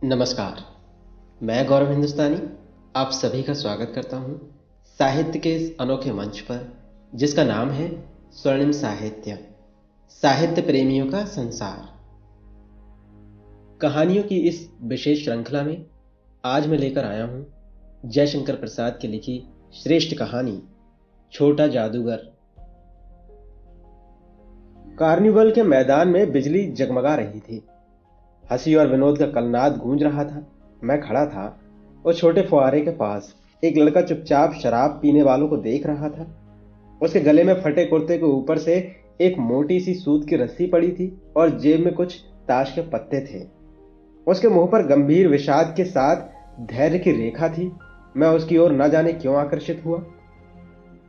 नमस्कार। मैं गौरव हिंदुस्तानी आप सभी का स्वागत करता हूं साहित्य के इस अनोखे मंच पर जिसका नाम है स्वर्णिम साहित्य, साहित्य प्रेमियों का संसार। कहानियों की इस विशेष श्रृंखला में आज मैं लेकर आया हूं जयशंकर प्रसाद की लिखी श्रेष्ठ कहानी छोटा जादूगर। कार्निवल के मैदान में बिजली जगमगा रही थी। हंसी और विनोद का कलनाद गूंज रहा था। मैं खड़ा था उस छोटे फुहारे के पास। एक लड़का चुपचाप शराब पीने वालों को देख रहा था। उसके गले में फटे कुर्ते के ऊपर से एक मोटी सी सूत की रस्सी पड़ी थी और जेब में कुछ ताश के पत्ते थे। उसके मुंह पर गंभीर विषाद के साथ धैर्य की रेखा थी। मैं उसकी ओर न जाने क्यों आकर्षित हुआ।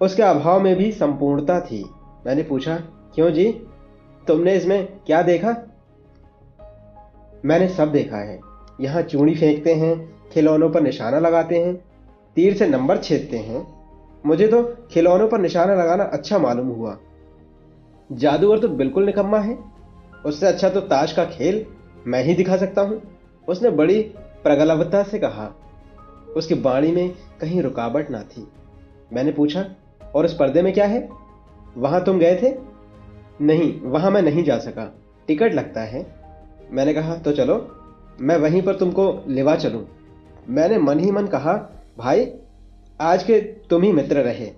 उसके अभाव में भी संपूर्णता थी। मैंने पूछा, क्यों जी, तुमने इसमें क्या देखा? मैंने सब देखा है। यहाँ चूड़ी फेंकते हैं, खिलौनों पर निशाना लगाते हैं, तीर से नंबर छेदते हैं। मुझे तो खिलौनों पर निशाना लगाना अच्छा मालूम हुआ। जादूगर तो बिल्कुल निकम्मा है। उससे अच्छा तो ताश का खेल मैं ही दिखा सकता हूं। उसने बड़ी प्रगल्भता से कहा। उसकी वाणी में कहीं रुकावट ना थी। मैंने पूछा, और उस पर्दे में क्या है? वहां तुम गए थे? नहीं, वहां मैं नहीं जा सका, टिकट लगता है। मैंने कहा, तो चलो, मैं वहीं पर तुमको लेवा चलूं। मैंने मन ही मन कहा, भाई आज के तुम ही मित्र रहे।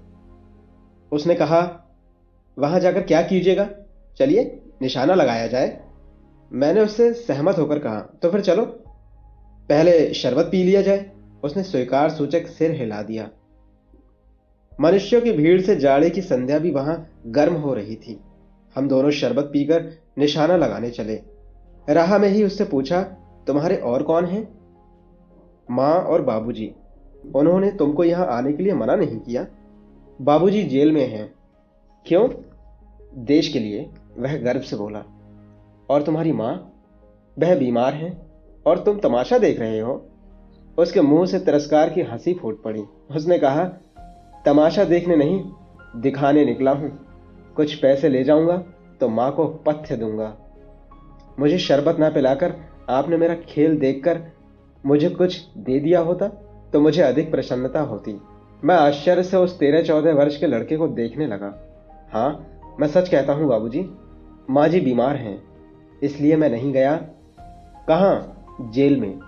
उसने कहा, वहां जाकर क्या कीजिएगा? चलिए निशाना लगाया जाए। मैंने उससे सहमत होकर कहा, तो फिर चलो, पहले शरबत पी लिया जाए। उसने स्वीकार सूचक सिर हिला दिया। मनुष्यों की भीड़ से जाड़े की संध्या भी वहां गर्म हो रही थी। हम दोनों शरबत पीकर निशाना लगाने चले। राह में ही उससे पूछा, तुम्हारे और कौन हैं? माँ और बाबूजी। उन्होंने तुमको यहाँ आने के लिए मना नहीं किया? बाबूजी जेल में हैं। क्यों? देश के लिए, वह गर्व से बोला। और तुम्हारी माँ? वह बीमार हैं और तुम तमाशा देख रहे हो। उसके मुंह से तिरस्कार की हंसी फूट पड़ी। उसने कहा, तमाशा देखने नहीं, दिखाने निकला हूं। कुछ पैसे ले जाऊंगा तो माँ को पथ्य दूंगा। मुझे शरबत ना पिलाकर आपने मेरा खेल देखकर मुझे कुछ दे दिया होता तो मुझे अधिक प्रसन्नता होती। मैं आश्चर्य से उस 13-14 वर्ष के लड़के को देखने लगा। हाँ, मैं सच कहता हूँ बाबूजी, माँ जी बीमार हैं, इसलिए मैं नहीं गया। कहाँ? जेल में।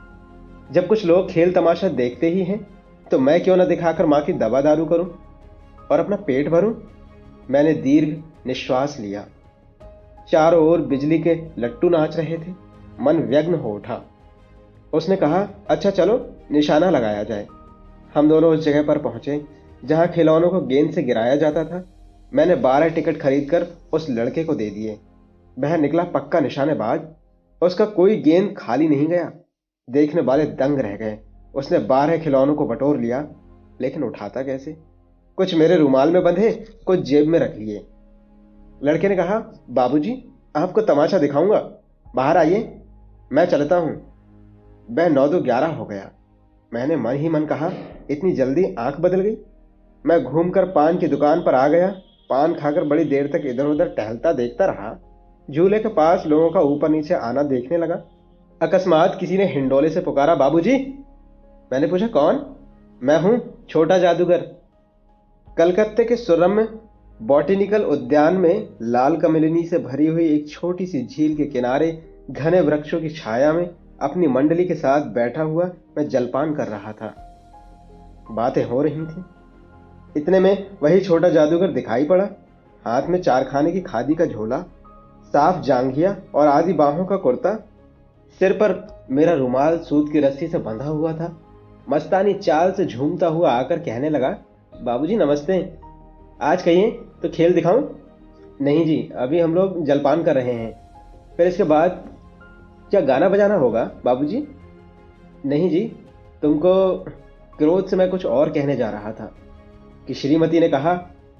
जब कुछ लोग खेल तमाशा देखते ही हैं तो मैं क्यों न दिखाकर माँ की दवा दारू करूं और अपना पेट भरूं? मैंने दीर्घ निश्वास लिया। चारों ओर बिजली के लट्टू नाच रहे थे। मन व्यग्न हो उठा। उसने कहा, अच्छा चलो निशाना लगाया जाए। हम दोनों उस जगह पर पहुंचे जहां खिलौनों को गेंद से गिराया जाता था। मैंने 12 टिकट खरीदकर उस लड़के को दे दिए। वह निकला पक्का निशानेबाज। उसका कोई गेंद खाली नहीं गया। देखने वाले दंग रह गए। उसने 12 खिलौनों को बटोर लिया, लेकिन उठाता कैसे? कुछ मेरे रुमाल में बंधे, कुछ जेब में रख लिए। लड़के ने कहा, बाबूजी आपको तमाशा दिखाऊंगा, बाहर आइए, मैं चलता हूं। वह 9-2-11 हो गया। मैंने मन ही मन कहा, इतनी जल्दी आंख बदल गई। मैं घूमकर पान की दुकान पर आ गया। पान खाकर बड़ी देर तक इधर उधर टहलता देखता रहा। झूले के पास लोगों का ऊपर नीचे आना देखने लगा। अकस्मात किसी ने हिंडोले से पुकारा, बाबूजी। मैंने पूछा, कौन? मैं हूं, छोटा जादूगर। कलकत्ते के सुरम्य बॉटेनिकल उद्यान में लाल कमलिनी से भरी हुई एक छोटी सी झील के किनारे घने वृक्षों की छाया में अपनी मंडली के साथ बैठा हुआ मैं जलपान कर रहा था। बातें हो रही थी। इतने में वही छोटा जादूगर दिखाई पड़ा। हाथ में चारखाने की खादी का झोला, साफ जांघिया और आधी बाहों का कुर्ता। सिर पर मेरा रुमाल सूत की रस्सी से बंधा हुआ था। मस्तानी चाल से झूमता हुआ आकर कहने लगा, बाबूजी नमस्ते। आज कहिए तो खेल दिखाऊं? नहीं जी, अभी हम लोग जलपान कर रहे हैं। फिर इसके बाद क्या गाना बजाना होगा बाबूजी? नहीं जी, तुमको क्रोध से मैं कुछ और कहने जा रहा था कि श्रीमती ने कहा,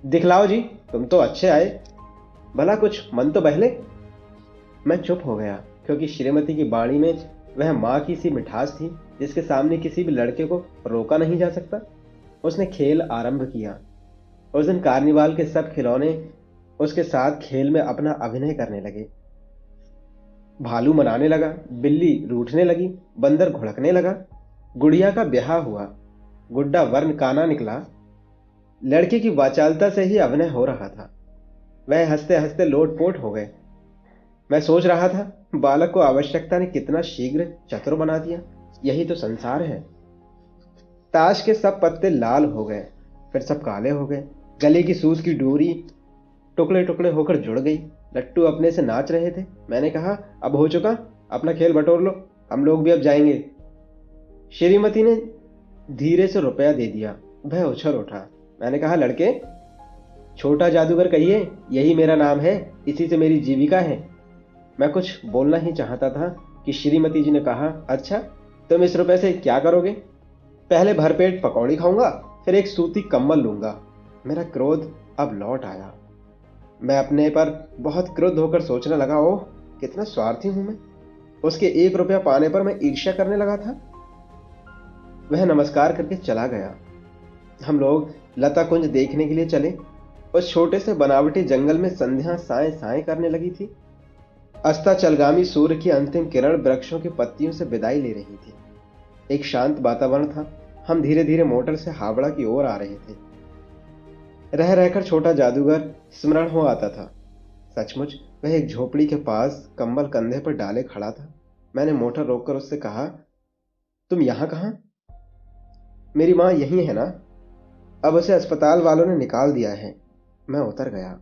दिखलाओ जी, तुम तो अच्छे आए, भला कुछ मन तो बहले। मैं चुप हो गया, क्योंकि श्रीमती की वाणी में वह माँ की सी मिठास थी जिसके सामने किसी भी लड़के को रोका नहीं जा सकता। उसने खेल आरंभ किया। उस दिन कार्निवाल के सब खिलौने उसके साथ खेल में अपना अभिनय करने लगे। भालू मनाने लगा, बिल्ली रूठने लगी, बंदर घुड़कने लगा। गुड़िया का ब्याह हुआ, गुड्डा वर्ण काना निकला। लड़के की वाचालता से ही अभिनय हो रहा था। वह हंसते हंसते लोटपोट हो गए। मैं सोच रहा था, बालक को आवश्यकता ने कितना शीघ्र चतुर बना दिया। यही तो संसार है। ताश के सब पत्ते लाल हो गए, फिर सब काले हो गए। गले की सूत की डोरी टुकड़े टुकड़े होकर जुड़ गई। लट्टू अपने से नाच रहे थे। मैंने कहा, अब हो चुका, अपना खेल बटोर लो, हम लोग भी अब जाएंगे। श्रीमती ने धीरे से रुपया दे दिया। वह उछल उठा। मैंने कहा, लड़के, छोटा जादूगर कहिए, यही मेरा नाम है, इसी से मेरी जीविका है। मैं कुछ बोलना ही चाहता था कि श्रीमती जी ने कहा, अच्छा, तुम इस रुपए से क्या करोगे? पहले भरपेट पकौड़ी खाऊंगा, फिर एक सूती कंबल लूंगा। मेरा क्रोध अब लौट आया। मैं अपने पर बहुत क्रुद्ध होकर सोचने लगा, ओह, कितना स्वार्थी हूं मैं। उसके 1 रुपया पाने पर मैं ईर्ष्या करने लगा था। वह नमस्कार करके चला गया। हम लोग लता कुंज देखने के लिए चले। उस छोटे से बनावटी जंगल में संध्या साए साए करने लगी थी। अस्ताचलगामी सूर्य की अंतिम किरण वृक्षों की पत्तियों से विदाई ले रही थी। एक शांत वातावरण था। हम धीरे धीरे मोटर से हावड़ा की ओर आ रहे थे। रह रहकर छोटा जादूगर स्मरण हो आता था। सचमुच वह एक झोपड़ी के पास कंबल कंधे पर डाले खड़ा था। मैंने मोटर रोककर उससे कहा, तुम यहां कहां? मेरी मां यहीं है ना? अब उसे अस्पताल वालों ने निकाल दिया है। मैं उतर गया।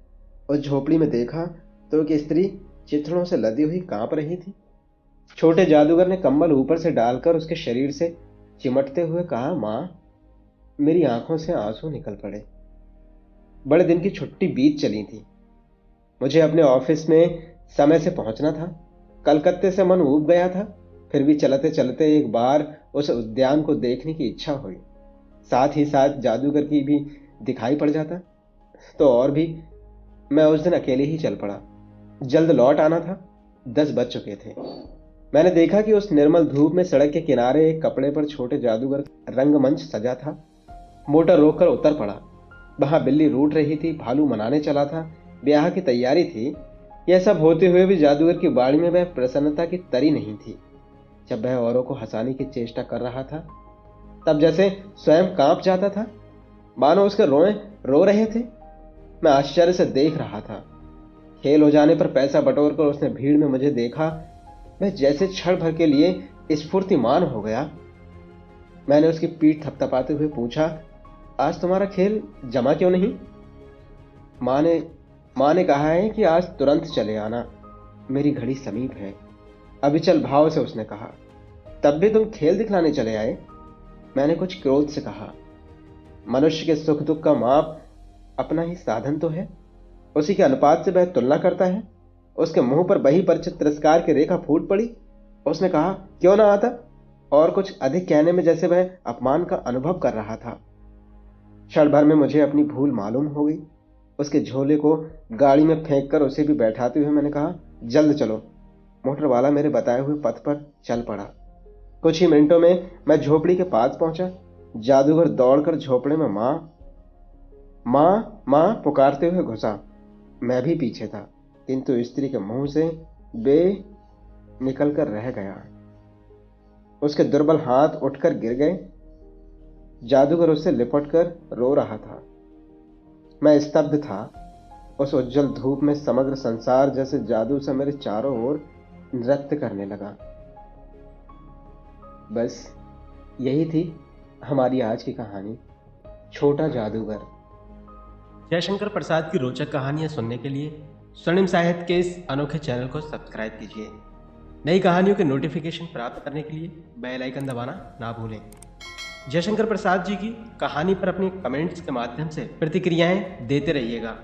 उस झोपड़ी में देखा तो एक स्त्री चिथड़ों से लदी हुई कांप रही थी। छोटे जादूगर ने कंबल ऊपर से डालकर उसके शरीर से चिमटते हुए कहा, मां। मेरी आंखों से आंसू निकल पड़े। बड़े दिन की छुट्टी बीत चली थी। मुझे अपने ऑफिस में समय से पहुंचना था। कलकत्ते से मन ऊब गया था। फिर भी चलते चलते एक बार उस उद्यान को देखने की इच्छा हुई। साथ ही साथ जादूगर की भी दिखाई पड़ जाता तो और भी। मैं उस दिन अकेले ही चल पड़ा। जल्द लौट आना था। 10 बज चुके थे। मैंने देखा कि उस निर्मल धूप में सड़क के किनारे एक कपड़े पर छोटे जादूगर रंगमंच सजा था। मोटर रोककर उतर पड़ा। वहां बिल्ली रूठ रही थी, भालू मनाने चला था, ब्याह की तैयारी थी। यह सब होते हुए भी जादूगर की बाड़ी में वह प्रसन्नता की तरी नहीं थी। जब वह औरों को हंसाने की चेष्टा कर रहा था, तब जैसे स्वयं कांप जाता था, मानो उसके रोए रो रहे थे। मैं आश्चर्य से देख रहा था। खेल हो जाने पर पैसा बटोर कर उसने भीड़ में मुझे देखा। मैं जैसे क्षण भर के लिए स्फूर्तिमान हो गया। मैंने उसकी पीठ थपथपाते हुए पूछा, आज तुम्हारा खेल जमा क्यों नहीं? माँ ने कहा है कि आज तुरंत चले आना, मेरी घड़ी समीप है। अविचल भाव से उसने कहा। तब भी तुम खेल दिखलाने चले आए? मैंने कुछ क्रोध से कहा। मनुष्य के सुख दुख का माप अपना ही साधन तो है। उसी के अनुपात से वह तुलना करता है। उसके मुंह पर वही परिचित तिरस्कार की रेखा फूट पड़ी। उसने कहा, क्यों ना आता? और कुछ अधिक कहने में जैसे वह अपमान का अनुभव कर रहा था। क्षण भर में मुझे अपनी भूल मालूम हो गई। उसके झोले को गाड़ी में फेंक कर उसे भी बैठाते हुए मैंने कहा, जल्द चलो। मोटर वाला मेरे बताए हुए पथ पर चल पड़ा। कुछ ही मिनटों में मैं झोपड़ी के पास पहुंचा। जादूगर दौड़कर झोपड़े में मां मां मां पुकारते हुए घुसा। मैं भी पीछे था, किंतु स्त्री के मुंह से बे निकल कर रह गया। उसके दुर्बल हाथ उठकर गिर गए। जादूगर उससे लिपटकर रो रहा था। मैं स्तब्ध था। उस उज्जवल धूप में समग्र संसार जैसे जादू से मेरे चारों ओर नृत्य करने लगा। बस यही थी हमारी आज की कहानी, छोटा जादूगर। जयशंकर प्रसाद की रोचक कहानियां सुनने के लिए स्वर्णिम साहित्य के इस अनोखे चैनल को सब्सक्राइब कीजिए। नई कहानियों के नोटिफिकेशन प्राप्त करने के लिए बेल आइकन दबाना ना भूलें। जयशंकर प्रसाद जी की कहानी पर अपने कमेंट्स के माध्यम से प्रतिक्रियाएं देते रहिएगा।